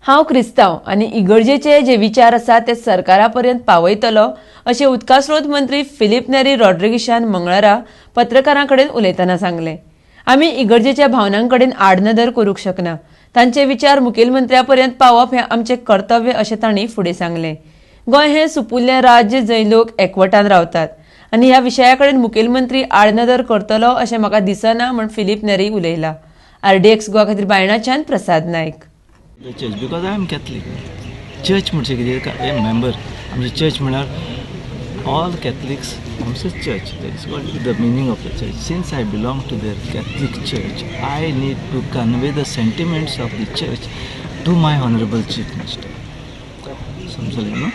हांव क्रिस्तांव आनी इगर्जेचे जे विचार आसा ते सरकारापर्यंत पावयतलो अशें उदकास्रोत मंत्री फिलीप नेरी रॉड्रिगिशान मंगळारा पत्रकारां कडेन उलयतना सांगलें. आमी इगर्जेच्या भावनां कडेन आडनदर करूंक शकना. तांचे विचार मुखेलमंत्र्यापर्यंत पावप हें आमचें कर्तव्य अशें तांणी फुडें सांगलें. गोंय हें सुपुल्लें राज्य जंय लोक एकवटान रावतात आनी ह्या विशया कडेन मुखेलमंत्री आडनदर करतलो अशें म्हाका दिसना म्हूण फिलीप नेरी उलयला. RDX गोवा खातीर बायणाच्यान प्रसाद नायक. The church, because I am Catholic. Church म्हणजे कितें? A member. आमची church म्हळ्यार all Catholics. आमची church. That is what the meaning of the church. Since I belong to the Catholic Church, I need to convey the sentiments of the church to my Honorable Chief Minister. समजलं ना?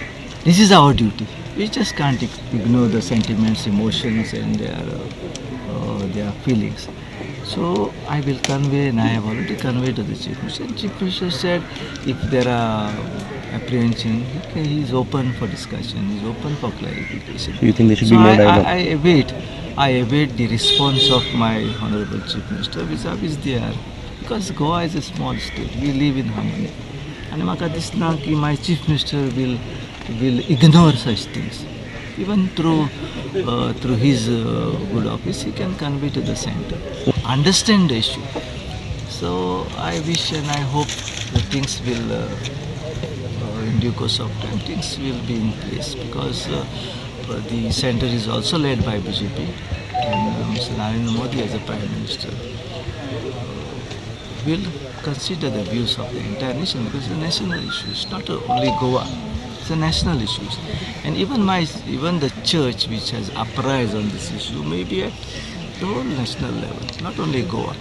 This is our duty. We just can't ignore the sentiments, emotions, and their feelings. So I will convey, and I have already conveyed to the Chief Minister. Chief Minister said if there are apprehension, he is open for discussion, he is open for clarification. You think there should be more dialogue? I await the response of my Honorable Chief Minister vis-a-vis there, because Goa is a small state, we live in harmony. And म्हाका दिसना की my Chief Minister will ignore such things. Even through his good office, he can convey to the center, understand the issue. So I wish and I hope that things will, in due course of time, things will be in place, because the center is also led by BJP, and Mr. Narendra Modi as a Prime Minister will consider the views of the entire nation, because it's a national issue. It's not only Goa. It's a national issue, and even the church which has uprised on this issue may be at the whole national level, not only Goa.